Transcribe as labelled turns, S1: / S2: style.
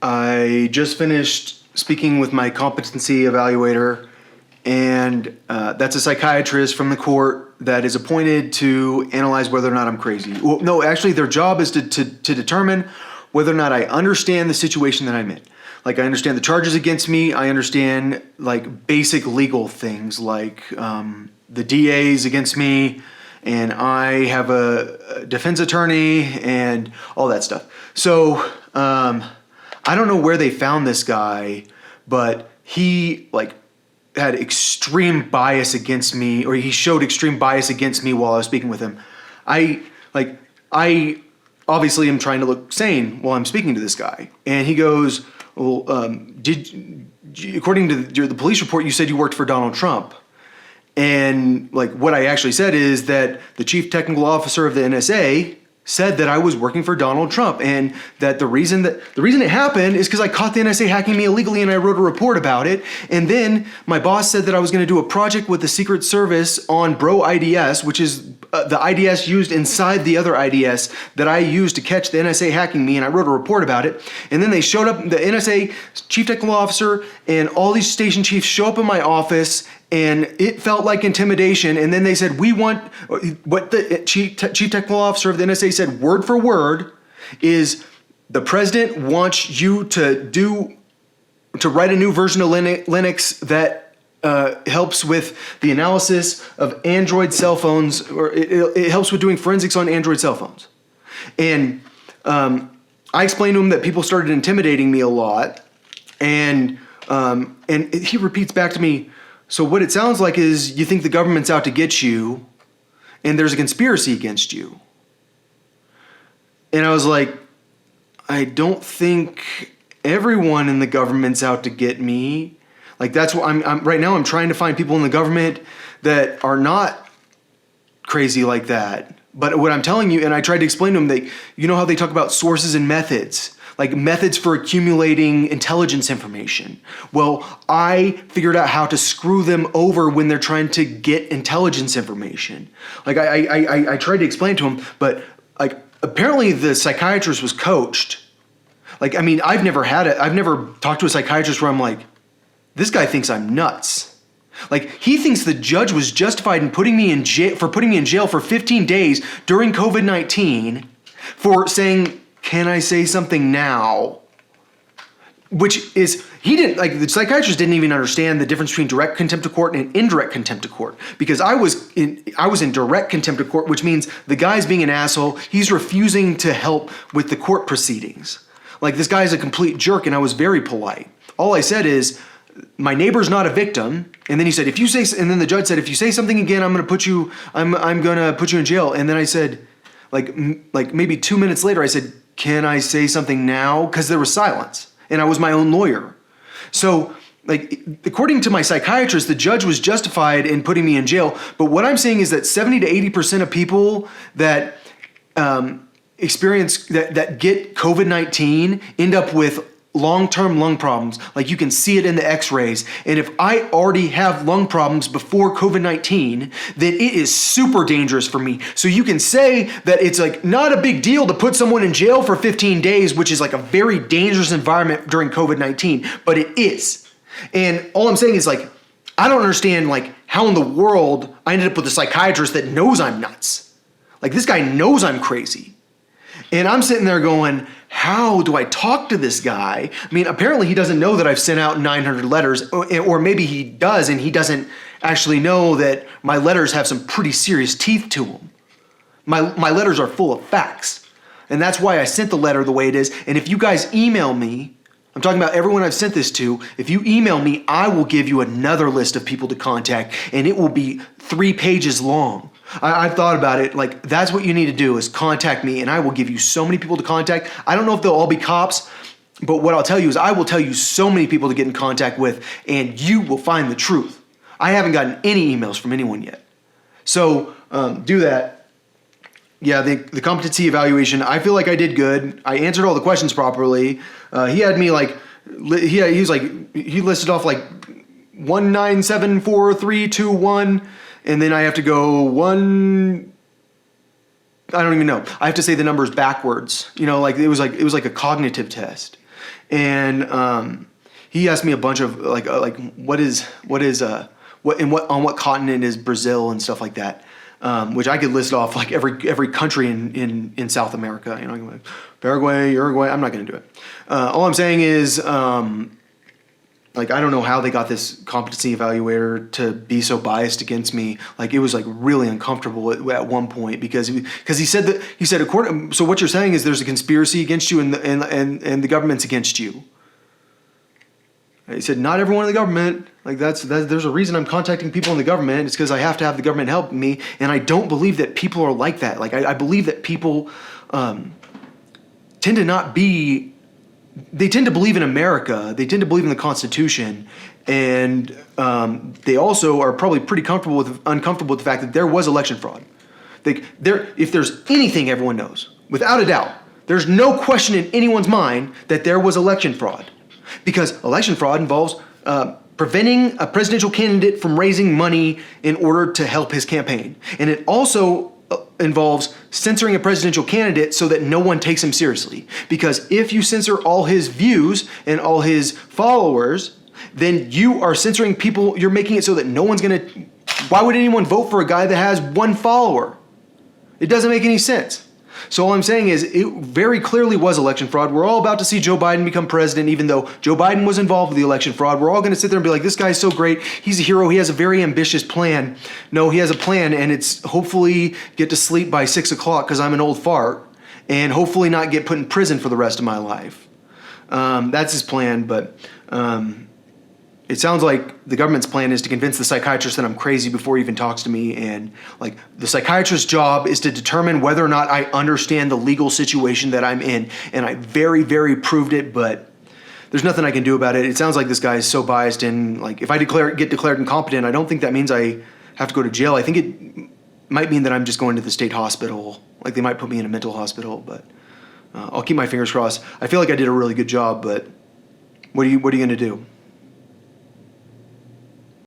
S1: I just finished speaking with my competency evaluator, and that's a psychiatrist from the court that is appointed to analyze whether or not I'm crazy. Well, no, actually, their job is to determine whether or not I understand the situation that I'm in. Like, I understand the charges against me. I understand, like, basic legal things like the DA's against me, and I have a defense attorney and all that stuff. So I don't know where they found this guy, but he had extreme bias against me, or he showed extreme bias against me while I was speaking with him. I obviously am trying to look sane while I'm speaking to this guy, and he goes, "Well, according to the police report, you said you worked for Donald Trump." And what I actually said is that the chief technical officer of the NSA said that I was working for Donald Trump, and that the reason it happened is because I caught the NSA hacking me illegally, and I wrote a report about it. And then my boss said that I was going to do a project with the Secret Service on Bro IDS, which is the IDS used inside the other IDS that I used to catch the NSA hacking me, and I wrote a report about it. And then they showed up, the NSA chief technical officer and all these station chiefs show up in my office, and it felt like intimidation. And then they said, we want, what the chief technical officer of the NSA said word for word is, the president wants you to write a new version of Linux that helps with the analysis of Android cell phones, or it helps with doing forensics on Android cell phones. And I explained to him that people started intimidating me a lot, and he repeats back to me, so what it sounds like is you think the government's out to get you, and there's a conspiracy against you. And I was like, I don't think everyone in the government's out to get me. That's what I'm right now. I'm trying to find people in the government that are not crazy like that. But what I'm telling you, and I tried to explain to them that, you know how they talk about sources and methods, like methods for accumulating intelligence information. Well, I figured out how to screw them over when they're trying to get intelligence information. I tried to explain to them, but apparently the psychiatrist was coached. I've never talked to a psychiatrist where I'm like, this guy thinks I'm nuts. He thinks the judge was justified in putting me in jail for 15 days during COVID-19 for saying, can I say something now? Which is, the psychiatrist didn't even understand the difference between direct contempt of court and indirect contempt of court. Because I was in direct contempt of court, which means the guy's being an asshole. He's refusing to help with the court proceedings. This guy's a complete jerk, and I was very polite. All I said is, my neighbor's not a victim. And then he said, and then the judge said, if you say something again, I'm going to put you in jail. And then I said, maybe 2 minutes later, I said, can I say something now? Because there was silence, and I was my own lawyer. So, according to my psychiatrist, the judge was justified in putting me in jail. But what I'm saying is that 70 to 80% of people that experience that get COVID-19 end up with long-term lung problems. You can see it in the x-rays. And if I already have lung problems before COVID-19, then it is super dangerous for me. So you can say that it's not a big deal to put someone in jail for 15 days, which is a very dangerous environment during COVID-19, but it is. And all I'm saying is I don't understand how in the world I ended up with a psychiatrist that knows I'm nuts. This guy knows I'm crazy. And I'm sitting there going, how do I talk to this guy? Apparently he doesn't know that I've sent out 900 letters, or maybe he does, and he doesn't actually know that my letters have some pretty serious teeth to them. My letters are full of facts, and that's why I sent the letter the way it is. And if you guys email me, I'm talking about everyone I've sent this to, if you email me, I will give you another list of people to contact, and it will be 3 pages long. I've thought about it. That's what you need to do, is contact me, and I will give you so many people to contact. I don't know if they'll all be cops, but what I'll tell you is I will tell you so many people to get in contact with, and you will find the truth. I haven't gotten any emails from anyone yet. So do that. Yeah, the competency evaluation, I feel like I did good. I answered all the questions properly. He had me he listed off 1974321. And then I have to go I don't even know. I have to say the numbers backwards. It was like a cognitive test. and he asked me a bunch of like on what continent is Brazil and stuff like that, which I could list off like every country in South America. You know, Paraguay, Uruguay. I'm not going to do it. All I'm saying is. Like, I don't know how they got this competency evaluator to be so biased against me. Like, it was like really uncomfortable at one point because he said so what you're saying is there's a conspiracy against you and the government's against you. He said, not everyone in the government. Like there's a reason I'm contacting people in the government. It's because I have to have the government help me, and I don't believe that people are like that. Like I believe that people tend to not be. They tend to believe in America. They tend to believe in the Constitution, and they also are probably pretty uncomfortable with the fact that there was election fraud. If there's anything everyone knows, without a doubt, there's no question in anyone's mind that there was election fraud, because election fraud involves preventing a presidential candidate from raising money in order to help his campaign, and it also involves censoring a presidential candidate so that no one takes him seriously. Because if you censor all his views and all his followers, then you are censoring people. You're making it so that no one's going to... Why would anyone vote for a guy that has one follower? It doesn't make any sense. So all I'm saying is it very clearly was election fraud. We're all about to see Joe Biden become president, even though Joe Biden was involved with the election fraud. We're all going to sit there and be like, this guy's so great. He's a hero. He has a very ambitious plan. No, he has a plan, and it's hopefully get to sleep by 6 o'clock because I'm an old fart, and hopefully not get put in prison for the rest of my life. That's his plan, but... it sounds like the government's plan is to convince the psychiatrist that I'm crazy before he even talks to me. And like the psychiatrist's job is to determine whether or not I understand the legal situation that I'm in. And I very, very proved it, but there's nothing I can do about it. It sounds like this guy is so biased, and like if I get declared incompetent, I don't think that means I have to go to jail. I think it might mean that I'm just going to the state hospital. Like they might put me in a mental hospital, but I'll keep my fingers crossed. I feel like I did a really good job, but what are you going to do?